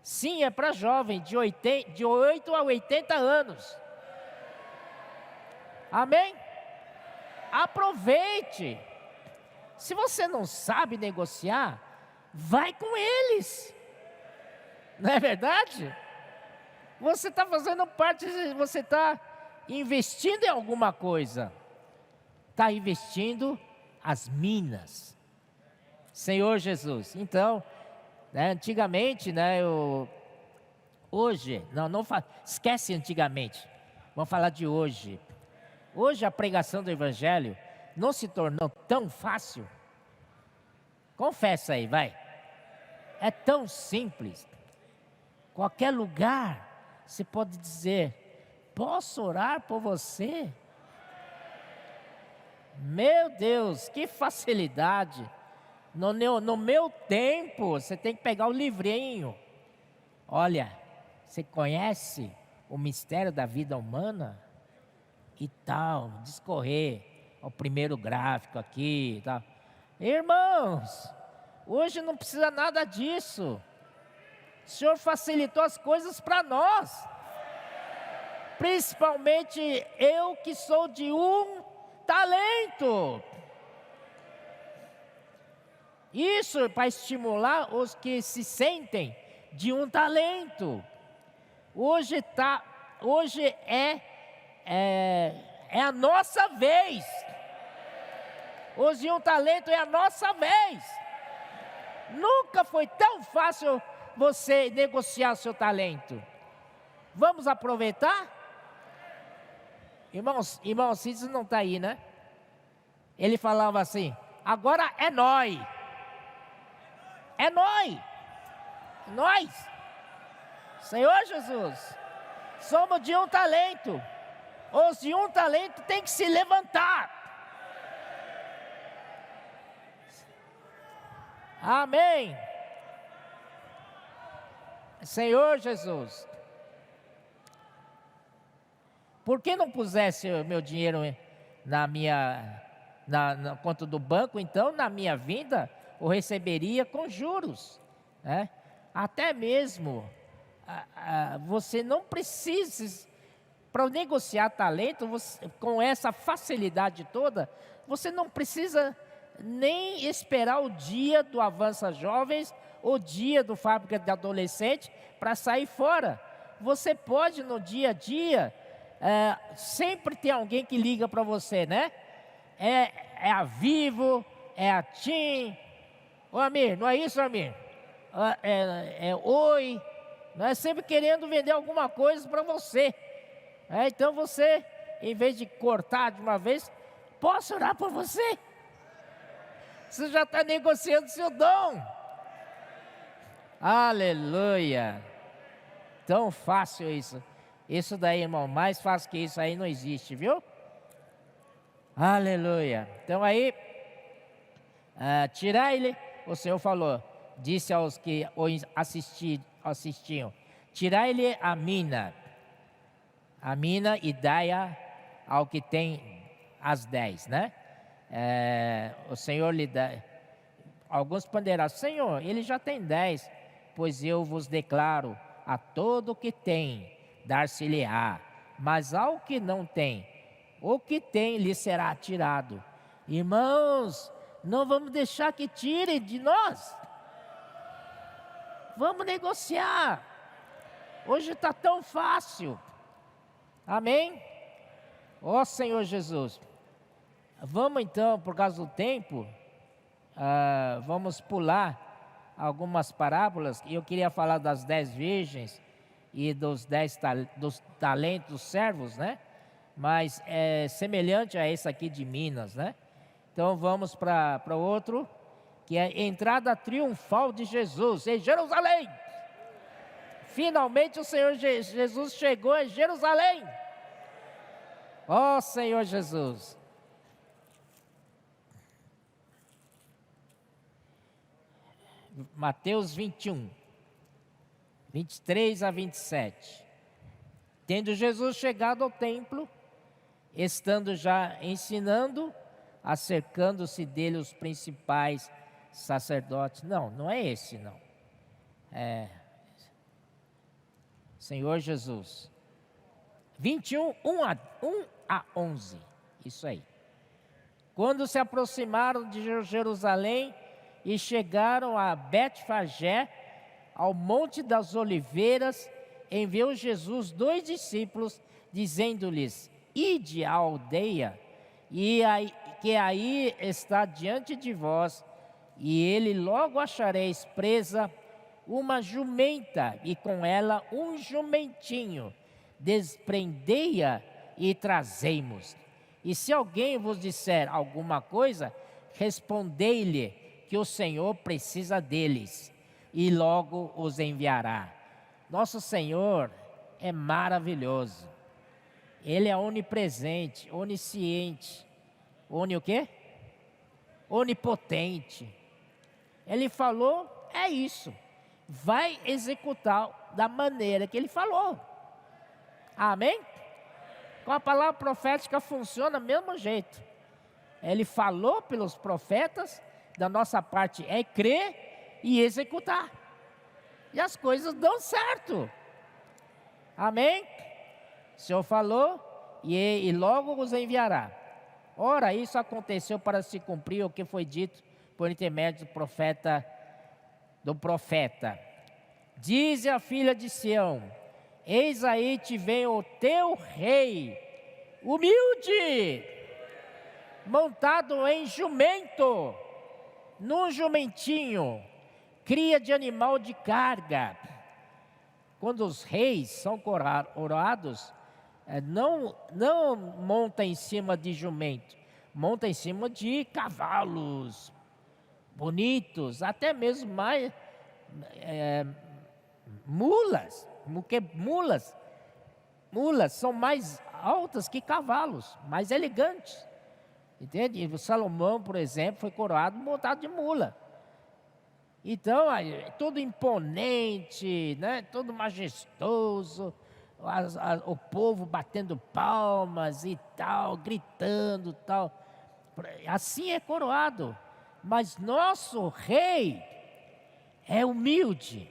Sim, é para jovens de 8 a 80 anos. Amém? Aproveite. Se você não sabe negociar, vai com eles. Não é verdade? Você está fazendo parte, você está investindo em alguma coisa. Está investindo as minas. Senhor Jesus. Então, antigamente, hoje, esquece antigamente. Vamos falar de hoje. Hoje a pregação do Evangelho não se tornou tão fácil. Confessa aí, vai. É tão simples. Qualquer lugar você pode dizer: posso orar por você? Meu Deus, que facilidade. No meu tempo, você tem que pegar o livrinho. Olha, você conhece o mistério da vida humana? E tal, discorrer o primeiro gráfico aqui e tal. Irmãos, hoje não precisa nada disso. O Senhor facilitou as coisas para nós. Principalmente eu que sou de um talento. Isso para estimular os que se sentem de um talento. Hoje é a nossa vez. Os de um talento é a nossa vez. Nunca foi tão fácil você negociar seu talento. Vamos aproveitar? Irmão Cícero não está aí, né? Ele falava assim: agora é nós. É nós. Nós. Senhor Jesus, somos de um talento. Os de um talento têm que se levantar. Amém. Senhor Jesus, por que não pusesse o meu dinheiro na conta do banco? Então, na minha vinda, eu receberia com juros, né? Até mesmo, você não precisa, para negociar talento, com essa facilidade toda, você não precisa nem esperar o dia do Avança Jovens, o dia do Fábrica de Adolescente, para sair fora. Você pode, no dia a dia, sempre tem alguém que liga para você, né? É a Vivo, é a TIM. Ô Amir, não é isso, Amir? Oi. Não é sempre querendo vender alguma coisa para você. Então você, em vez de cortar de uma vez, posso orar por você? Você já está negociando seu dom. Aleluia. Tão fácil isso. Isso daí, irmão, mais fácil que isso aí não existe, viu? Aleluia. Então aí, tirai-lhe, o Senhor falou, disse aos que o assistiam, tirai-lhe a mina e dai-a ao que tem as 10, né? O Senhor lhe dá. Alguns ponderarão: Senhor, ele já tem 10, pois eu vos declaro, a todo que tem, dar-se-lhe-á, mas ao que não tem, o que tem lhe será tirado. Irmãos, não vamos deixar que tirem de nós. Vamos negociar. Hoje está tão fácil. Amém? Ó Senhor Jesus. Vamos então, por causa do tempo, vamos pular algumas parábolas. E eu queria falar das 10 virgens e dos 10 dos talentos dos servos, né? Mas é semelhante a esse aqui de Minas, né? Então vamos para o outro, que é a entrada triunfal de Jesus em Jerusalém. Finalmente o Senhor Jesus chegou em Jerusalém. Ó Senhor Jesus. Mateus 21, 23 a 27. Tendo Jesus chegado ao templo, estando já ensinando, acercando-se dele os principais sacerdotes. Não é esse, não. Senhor Jesus. 21, 1 a 11. Isso aí. Quando se aproximaram de Jerusalém e chegaram a Betfagé, ao Monte das Oliveiras, enviou Jesus 2 discípulos, dizendo-lhes: ide à aldeia, que aí está diante de vós, e ele logo achareis presa uma jumenta, e com ela um jumentinho, desprendei-a e trazei-mos. E se alguém vos disser alguma coisa, respondei-lhe que o Senhor precisa deles, e logo os enviará. Nosso Senhor é maravilhoso. Ele é onipresente, onisciente, o quê? Onipotente. Ele falou, é isso. Vai executar da maneira que ele falou. Amém? Com a palavra profética funciona do mesmo jeito. Ele falou pelos profetas, da nossa parte é crer e executar. E as coisas dão certo. Amém? O Senhor falou e logo os enviará. Ora, isso aconteceu para se cumprir o que foi dito por intermédio do profeta. Dize a filha de Sião: eis aí te vem o teu rei, humilde, montado em jumento, num jumentinho, cria de animal de carga. Quando os reis são coroados, não monta em cima de jumento, monta em cima de cavalos bonitos, até mesmo mais mulas, porque mulas são mais altas que cavalos, mais elegantes, entende? E Salomão, por exemplo, foi coroado montado de mula. Então, todo imponente, né? Todo majestoso, o povo batendo palmas e tal, gritando tal. Assim é coroado. Mas nosso rei é humilde.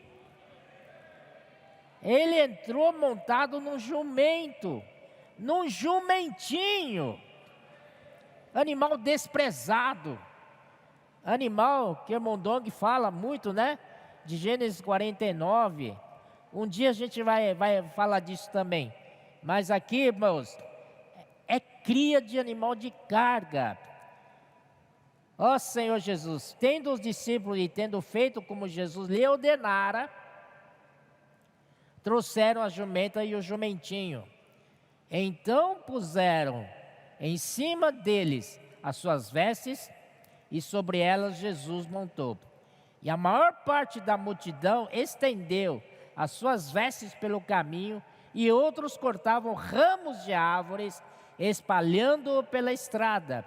Ele entrou montado num jumento, num jumentinho, animal desprezado. Animal que o Mondong fala muito, né? De Gênesis 49. Um dia a gente vai falar disso também. Mas aqui, irmãos, é cria de animal de carga. Ó Senhor Jesus, tendo os discípulos e tendo feito como Jesus lhe ordenara, trouxeram a jumenta e o jumentinho. Então puseram em cima deles as suas vestes, e sobre elas Jesus montou. E a maior parte da multidão estendeu as suas vestes pelo caminho, e outros cortavam ramos de árvores, espalhando-o pela estrada.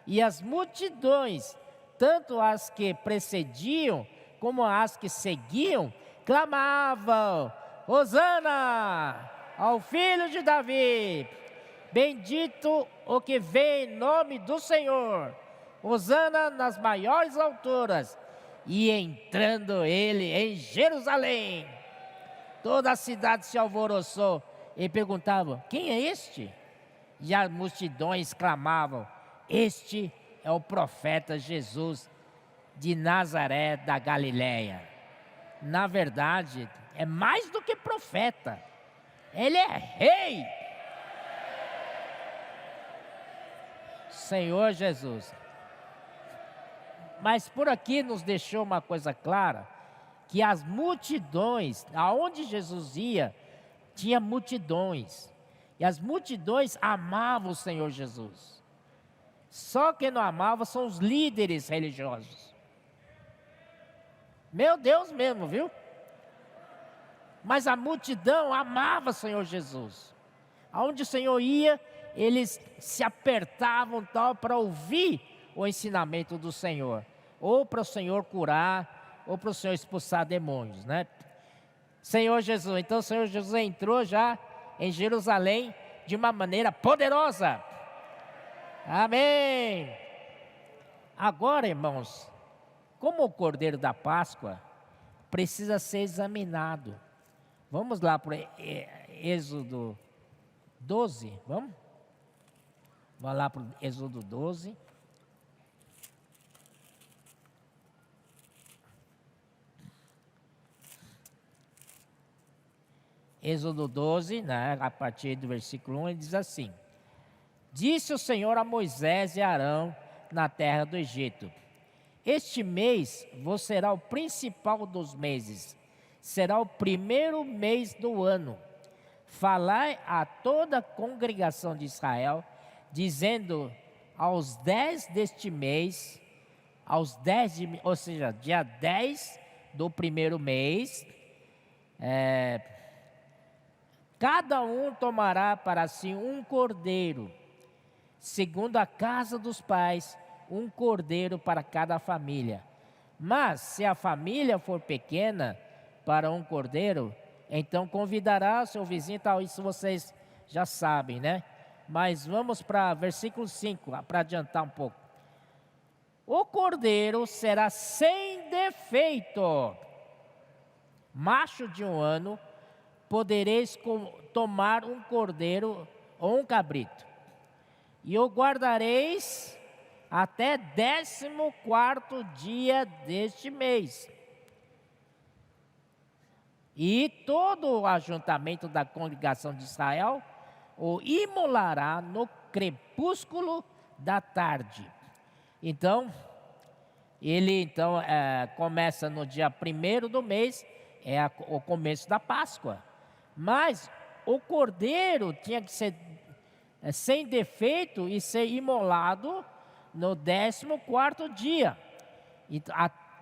E as multidões, tanto as que precediam como as que seguiam, clamavam: Hosana ao filho de Davi, bendito o que vem em nome do Senhor, Hosana nas maiores alturas. E entrando ele em Jerusalém, toda a cidade se alvoroçou e perguntavam: quem é este? E as multidões clamavam: este é o profeta Jesus de Nazaré da Galileia. Na verdade, é mais do que profeta, ele é rei. Senhor Jesus. Mas por aqui nos deixou uma coisa clara, que as multidões, aonde Jesus ia, tinha multidões. E as multidões amavam o Senhor Jesus. Só quem não amava são os líderes religiosos. Meu Deus mesmo, viu? Mas a multidão amava o Senhor Jesus. Aonde o Senhor ia, eles se apertavam tal para ouvir o ensinamento do Senhor, ou para o Senhor curar, ou para o Senhor expulsar demônios, né? Senhor Jesus, então o Senhor Jesus entrou já em Jerusalém de uma maneira poderosa. Amém. Agora, irmãos, como o Cordeiro da Páscoa precisa ser examinado. Vamos lá para Êxodo 12, vamos? Vamos lá para o Êxodo 12. Êxodo 12, né, a partir do versículo 1, ele diz assim: disse o Senhor a Moisés e a Arão na terra do Egito: este mês vos será o principal dos meses, será o primeiro mês do ano. Falai a toda a congregação de Israel, dizendo: aos 10 deste mês, ou seja, dia 10 do primeiro mês, cada um tomará para si um cordeiro, segundo a casa dos pais, um cordeiro para cada família. Mas se a família for pequena para um cordeiro, então convidará seu vizinho, tal. Isso vocês já sabem, né? Mas vamos para versículo 5, para adiantar um pouco. O cordeiro será sem defeito, macho de 1 ano. Podereis tomar um cordeiro ou um cabrito, e o guardareis até 14º dia deste mês. E todo o ajuntamento da congregação de Israel o imolará no crepúsculo da tarde. Então, Ele então começa no dia 1º do mês, o começo da Páscoa. Mas o cordeiro tinha que ser sem defeito e ser imolado no 14º dia.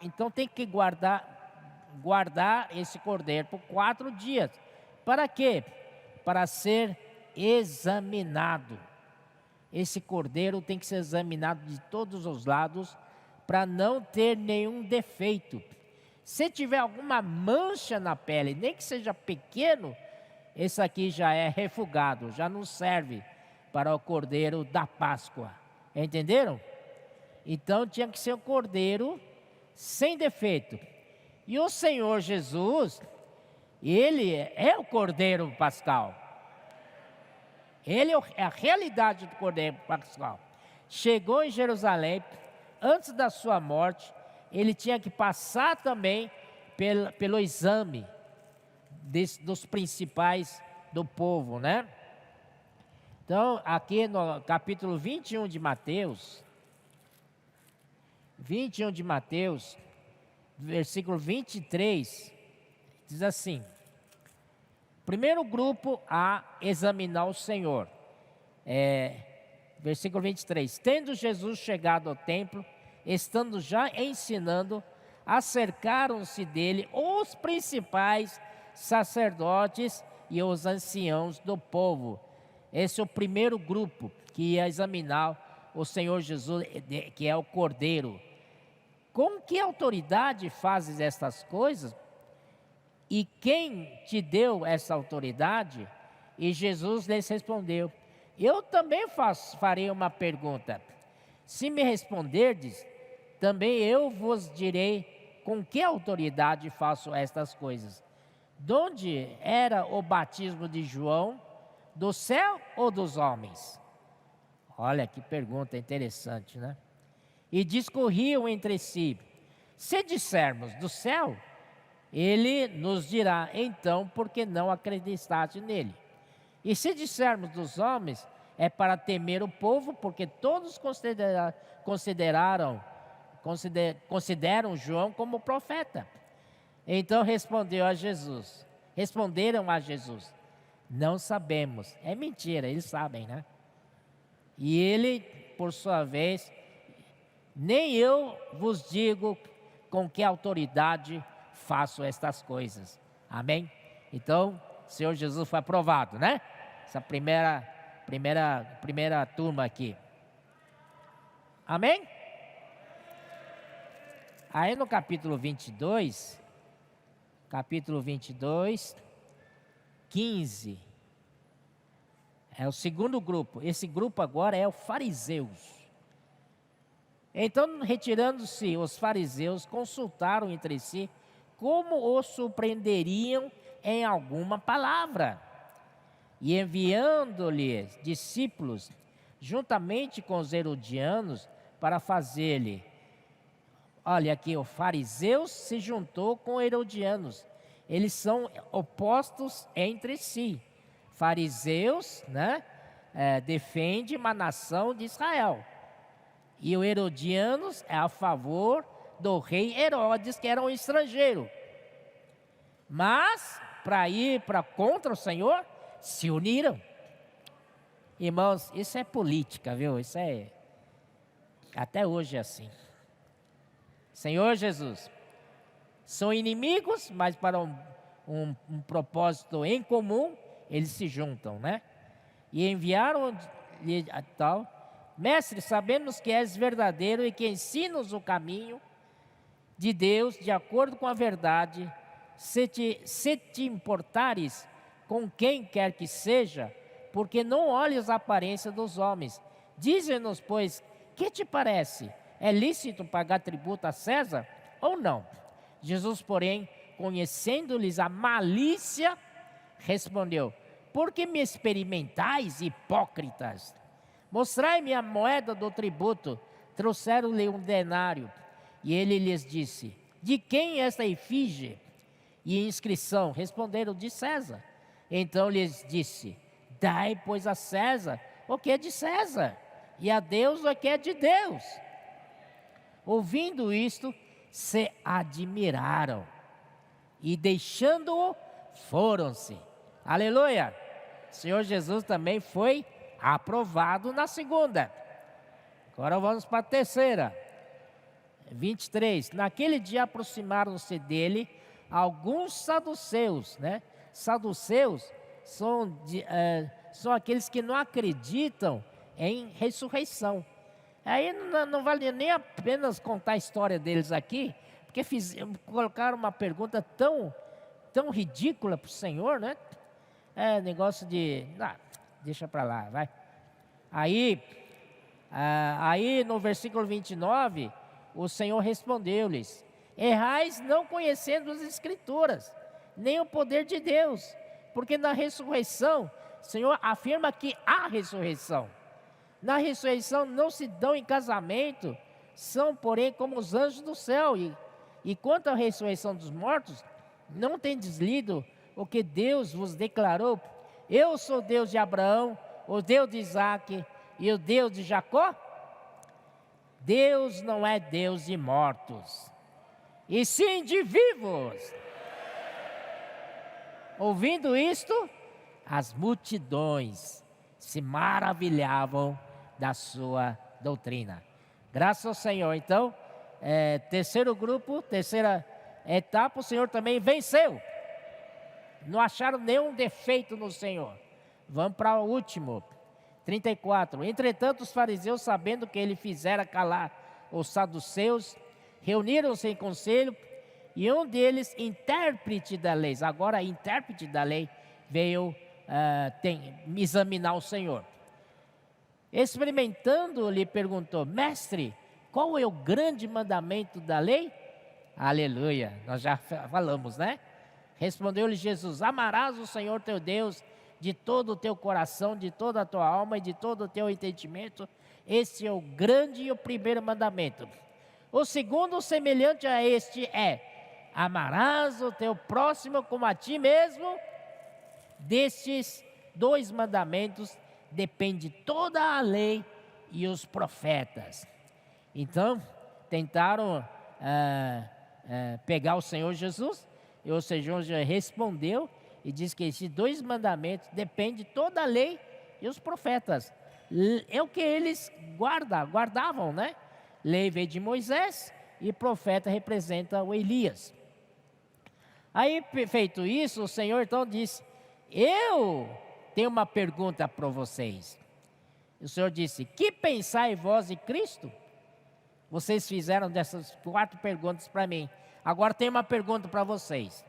Então tem que guardar esse cordeiro por 4 dias. Para quê? Para ser examinado. Esse cordeiro tem que ser examinado de todos os lados para não ter nenhum defeito. Se tiver alguma mancha na pele, nem que seja pequeno, esse aqui já é refugado, já não serve para o cordeiro da Páscoa. Entenderam? Então tinha que ser um cordeiro sem defeito. E o Senhor Jesus, Ele é o cordeiro pascal. Ele é a realidade do cordeiro pascal. Chegou em Jerusalém, antes da sua morte, ele tinha que passar também pelo exame dos principais do povo, né? Então, aqui no capítulo 21 de Mateus, versículo 23, diz assim: primeiro grupo a examinar o Senhor. Versículo 23. Tendo Jesus chegado ao templo, estando já ensinando, acercaram-se dele os principais sacerdotes e os anciãos do povo. Esse é o primeiro grupo que ia examinar o Senhor Jesus, que é o Cordeiro. Com que autoridade fazes estas coisas? E quem te deu essa autoridade? E Jesus lhes respondeu: eu também farei uma pergunta. Se me responderdes, também eu vos direi com que autoridade faço estas coisas. Donde era o batismo de João? Do céu ou dos homens? Olha que pergunta interessante, né? E discorriam entre si: se dissermos do céu, ele nos dirá, então, porque não acreditaste nele. E se dissermos dos homens, é para temer o povo, porque todos consideram João como profeta. Então responderam a Jesus: não sabemos. É mentira, eles sabem, né? E ele, por sua vez, nem eu vos digo com que autoridade faço estas coisas. Amém? Então, o Senhor Jesus foi aprovado, né? Essa primeira turma aqui. Amém? Aí no capítulo 22, 15, é o segundo grupo. Esse grupo agora é os fariseus. Então, retirando-se os fariseus, consultaram entre si como o surpreenderiam em alguma palavra. E enviando-lhe discípulos, juntamente com os herodianos, para fazer-lhe. Olha aqui, o fariseus se juntou com herodianos. Eles são opostos entre si. Fariseus, né, defende uma nação de Israel. E o herodianos é a favor do rei Herodes, que era um estrangeiro. Mas, para ir contra o Senhor, se uniram. Irmãos, isso é política, viu? Isso é... até hoje é assim. Senhor Jesus, são inimigos, mas para um propósito em comum, eles se juntam, né? E enviaram-lhe a tal: mestre, sabemos que és verdadeiro e que ensinas o caminho de Deus de acordo com a verdade. Se te importares com quem quer que seja, porque não olhes a aparência dos homens. Dize-nos, pois, que te parece? É lícito pagar tributo a César ou não? Jesus, porém, conhecendo-lhes a malícia, respondeu: por que me experimentais, hipócritas? Mostrai-me a moeda do tributo. Trouxeram-lhe um denário. E ele lhes disse: de quem é esta efígie e inscrição? Responderam: de César. Então lhes disse: dai, pois, a César o que é de César, e a Deus o que é de Deus. Ouvindo isto, se admiraram e deixando-o, foram-se. Aleluia! O Senhor Jesus também foi aprovado na segunda. Agora vamos para a terceira. 23. Naquele dia aproximaram-se dele alguns saduceus, né? Saduceus são aqueles que não acreditam em ressurreição. Aí não vale nem apenas contar a história deles aqui, porque colocaram uma pergunta tão ridícula para o Senhor, né? Negócio de... deixa para lá, vai. Aí no versículo 29, o Senhor respondeu-lhes: errais não conhecendo as Escrituras, nem o poder de Deus, porque na ressurreição, o Senhor afirma que há ressurreição. Na ressurreição não se dão em casamento, são porém como os anjos do céu. E quanto à ressurreição dos mortos, não tendes lido o que Deus vos declarou? Eu sou Deus de Abraão, o Deus de Isaque e o Deus de Jacó? Deus não é Deus de mortos, e sim de vivos. Ouvindo isto, as multidões se maravilhavam da sua doutrina. Graças ao Senhor. Então, terceiro grupo, terceira etapa, o Senhor também venceu. Não acharam nenhum defeito no Senhor. Vamos para o último, 34. Entretanto, os fariseus, sabendo que ele fizera calar os saduceus, reuniram-se em conselho, e um deles, intérprete da lei, agora intérprete da lei, veio examinar o Senhor. Experimentando, lhe perguntou: mestre, qual é o grande mandamento da lei? Aleluia, nós já falamos, né? Respondeu-lhe Jesus: amarás o Senhor teu Deus de todo o teu coração, de toda a tua alma e de todo o teu entendimento. Este é o grande e o primeiro mandamento. O segundo, semelhante a este, é: amarás o teu próximo como a ti mesmo. Destes dois mandamentos depende toda a lei e os profetas. Então, tentaram pegar o Senhor Jesus, e o Senhor já respondeu e diz que esses dois mandamentos dependem toda a lei e os profetas. É o que eles guardavam, né? Lei veio de Moisés e profeta representa o Elias. Aí, feito isso, o Senhor então disse: eu tenho uma pergunta para vocês. O Senhor disse: que pensais vós de Cristo? Vocês fizeram dessas 4 perguntas para mim. Agora tem uma pergunta para vocês.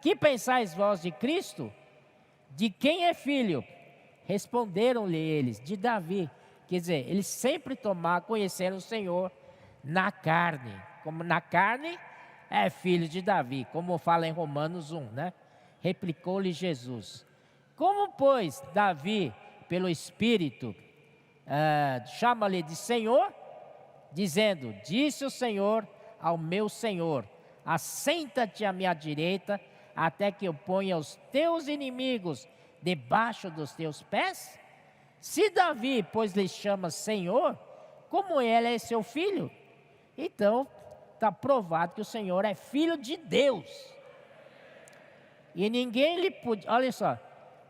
Que pensais vós de Cristo? De quem é filho? Responderam-lhe eles: de Davi. Quer dizer, eles sempre conheceram o Senhor na carne. Como na carne é filho de Davi, como fala em Romanos 1, né? Replicou-lhe Jesus: como, pois, Davi, pelo Espírito, chama-lhe de Senhor, dizendo: disse o Senhor ao meu Senhor: assenta-te à minha direita, até que eu ponha os teus inimigos debaixo dos teus pés? Se Davi, pois, lhe chama Senhor, como ele é seu filho? Então, está provado que o Senhor é filho de Deus. E ninguém lhe podia... Olha só,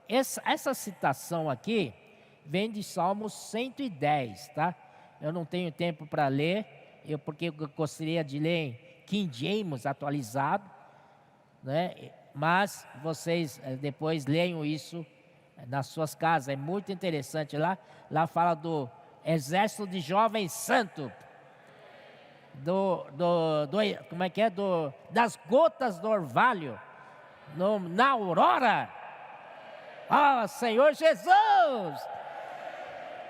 essa citação aqui vem de Salmos 110, tá? Eu não tenho tempo para ler, porque eu gostaria de ler em King James atualizado, né? Mas vocês depois leiam isso nas suas casas, é muito interessante. Lá fala do exército de jovens santos, como é que é? Das gotas do orvalho, na aurora. Senhor Jesus,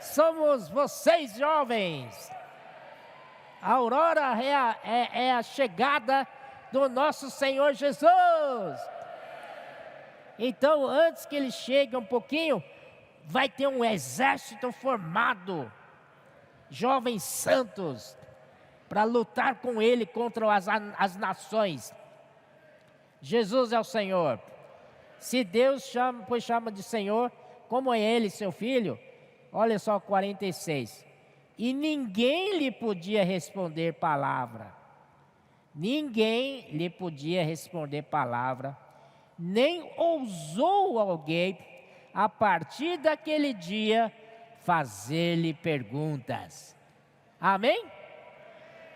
somos vocês jovens. A aurora é a chegada do nosso Senhor Jesus. Então, antes que ele chegue um pouquinho, vai ter um exército formado, jovens santos, para lutar com ele contra as nações. Jesus é o Senhor. Se Deus chama de Senhor, como é ele seu filho? Olha só 46. e ninguém lhe podia responder palavra. Ninguém lhe podia responder palavra, nem ousou alguém, a partir daquele dia, fazer-lhe perguntas. Amém?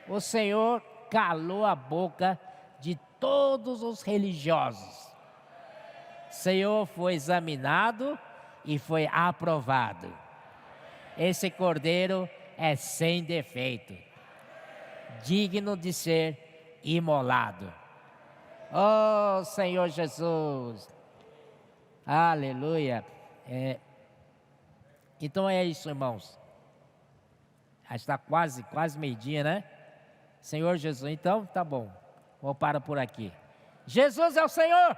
O Senhor calou a boca de todos os religiosos. O Senhor foi examinado e foi aprovado. Esse cordeiro é sem defeito, digno de ser imolado. Oh, Senhor Jesus! Aleluia! Então é isso, irmãos. Já está quase meio-dia, né? Senhor Jesus, então tá bom. Vou parar por aqui. Jesus é o Senhor!